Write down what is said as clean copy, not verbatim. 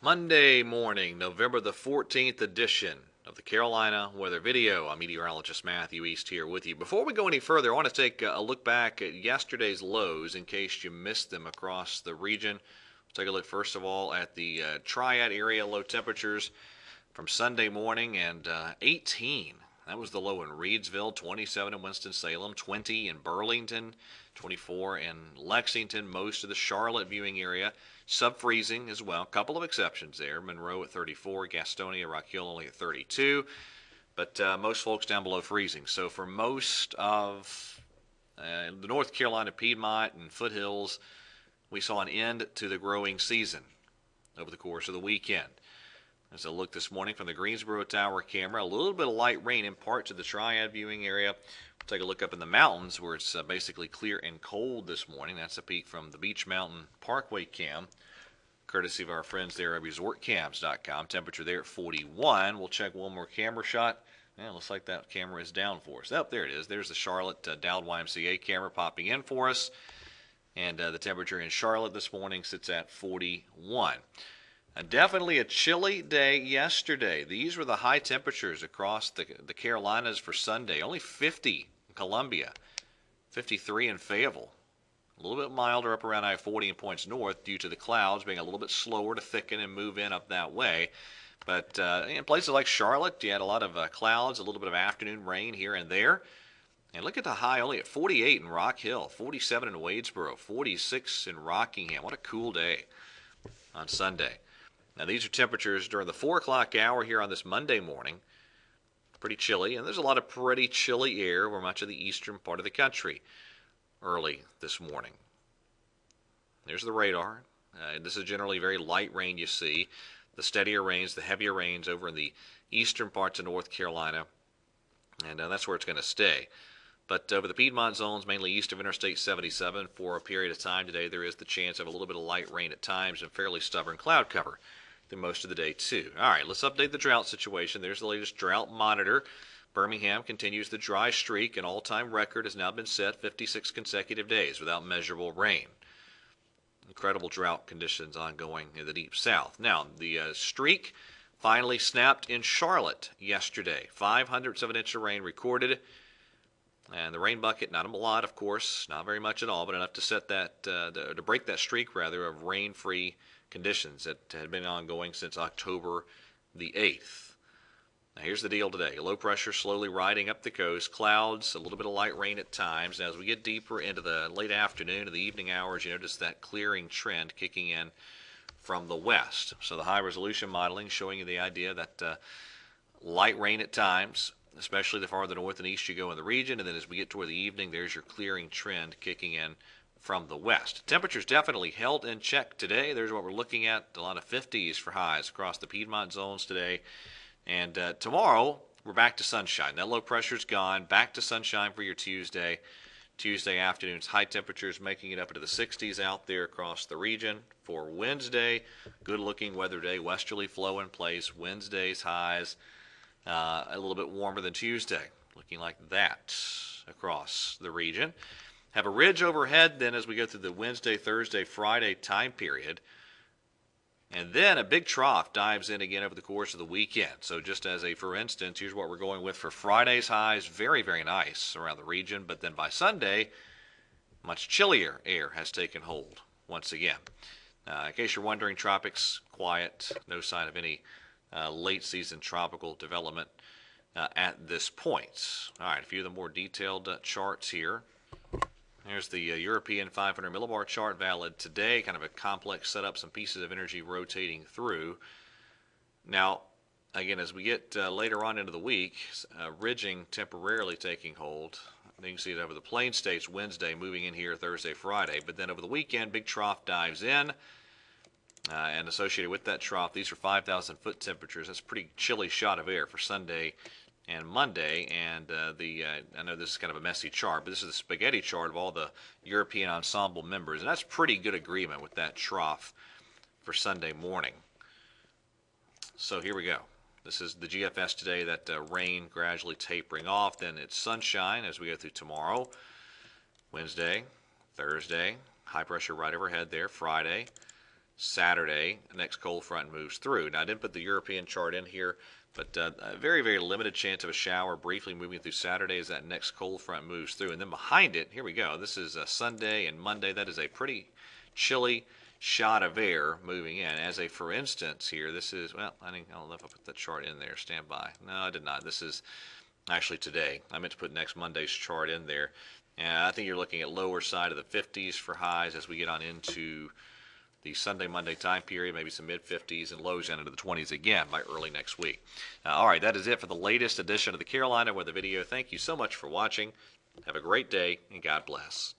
Monday morning, November the 14th edition of the Carolina Weather Video. I'm meteorologist Matthew East here with you. Before we go any further, I want to take a look back at yesterday's lows in case you missed them across the region. Let's take a look first of all at the Triad area low temperatures from Sunday morning, and 18. That was the low in Reidsville, 27 in Winston-Salem, 20 in Burlington, 24 in Lexington, most of the Charlotte viewing area. Sub-freezing as well. A couple of exceptions there. Monroe at 34, Gastonia, Rock Hill only at 32. But most folks down below freezing. So for most of the North Carolina, Piedmont, and foothills, we saw an end to the growing season over the course of the weekend. As I look this morning from the Greensboro Tower camera, a little bit of light rain in parts of the Triad viewing area. We'll take a look up in the mountains where it's basically clear and cold this morning. That's a peek from the Beach Mountain Parkway cam, courtesy of our friends there at resortcams.com. Temperature there at 41. We'll check one more camera shot. Yeah, looks like that camera is down for us. Oh, there it is. There's the Charlotte Dowd YMCA camera popping in for us. And the temperature in Charlotte this morning sits at 41. Definitely a chilly day yesterday. These were the high temperatures across the Carolinas for Sunday. Only 50 in Columbia, 53 in Fayetteville. A little bit milder up around I-40 and points north due to the clouds being a little bit slower to thicken and move in up that way. But in places like Charlotte, you had a lot of clouds, a little bit of afternoon rain here and there. And look at the high only at 48 in Rock Hill, 47 in Wadesboro, 46 in Rockingham. What a cool day on Sunday. Now, these are temperatures during the 4 o'clock hour here on this Monday morning. Pretty chilly, and there's a lot of pretty chilly air over much of the eastern part of the country early this morning. There's the radar. This is generally very light rain you see. The steadier rains, the heavier rains over in the eastern parts of North Carolina, and that's where it's going to stay. But over the Piedmont zones, mainly east of Interstate 77, for a period of time today, there is the chance of a little bit of light rain at times and fairly stubborn cloud cover through most of the day, too. All right, let's update the drought situation. There's the latest drought monitor. Birmingham continues the dry streak. An all-time record has now been set, 56 consecutive days without measurable rain. Incredible drought conditions ongoing in the deep south. Now, the streak finally snapped in Charlotte yesterday. 0.05 of an inch of rain recorded. And the rain bucket, not a lot, of course, not very much at all, but enough to set that, to break that streak, rather, of rain-free conditions that had been ongoing since October the 8th. Now, here's the deal today. Low pressure slowly riding up the coast. Clouds, a little bit of light rain at times. Now, as we get deeper into the late afternoon and the evening hours, you notice that clearing trend kicking in from the west. So the high-resolution modeling showing you the idea that light rain at times, especially the farther north and east you go in the region, and then as we get toward the evening, there's your clearing trend kicking in from the west. Temperatures definitely held in check today. There's what we're looking at, a lot of 50s for highs across the Piedmont zones today. And tomorrow, we're back to sunshine. That low pressure's gone. Back to sunshine for your Tuesday. Tuesday afternoons, high temperatures making it up into the 60s out there across the region. For Wednesday, good-looking weather day, westerly flow in place. Wednesday's highs a little bit warmer than Tuesday, looking like that across the region. Have a ridge overhead then as we go through the Wednesday, Thursday, Friday time period. And then a big trough dives in again over the course of the weekend. So just as a for instance, here's what we're going with for Friday's highs. Very, very nice around the region. But then by Sunday, much chillier air has taken hold once again. In case you're wondering, tropics quiet. No sign of any late season tropical development at this point. All right, a few of the more detailed charts here. Here's the European 500 millibar chart, valid today. Kind of a complex setup, some pieces of energy rotating through. Now, again, as we get later on into the week, ridging temporarily taking hold. You can see it over the Plain States Wednesday, moving in here Thursday, Friday. But then over the weekend, big trough dives in. And associated with that trough, these are 5,000-foot temperatures. That's a pretty chilly shot of air for Sunday and Monday. And I know this is kind of a messy chart, but this is the spaghetti chart of all the European ensemble members. And that's pretty good agreement with that trough for Sunday morning. So here we go. This is the GFS today, that rain gradually tapering off. Then it's sunshine as we go through tomorrow, Wednesday, Thursday. High pressure right overhead there, Friday. Saturday, the next cold front moves through. Now, I didn't put the European chart in here, but a very, very limited chance of a shower briefly moving through Saturday as that next cold front moves through. And then behind it, here we go. This is Sunday and Monday. That is a pretty chilly shot of air moving in. As a for instance here, this is, well, I don't know if I put the chart in there. Stand by. No, I did not. This is actually today. I meant to put next Monday's chart in there. And I think you're looking at lower side of the 50s for highs as we get on into the Sunday, Monday time period, maybe some mid-50s and lows into the 20s again by early next week. All right, that is it for the latest edition of the Carolina Weather Video. Thank you so much for watching. Have a great day, and God bless.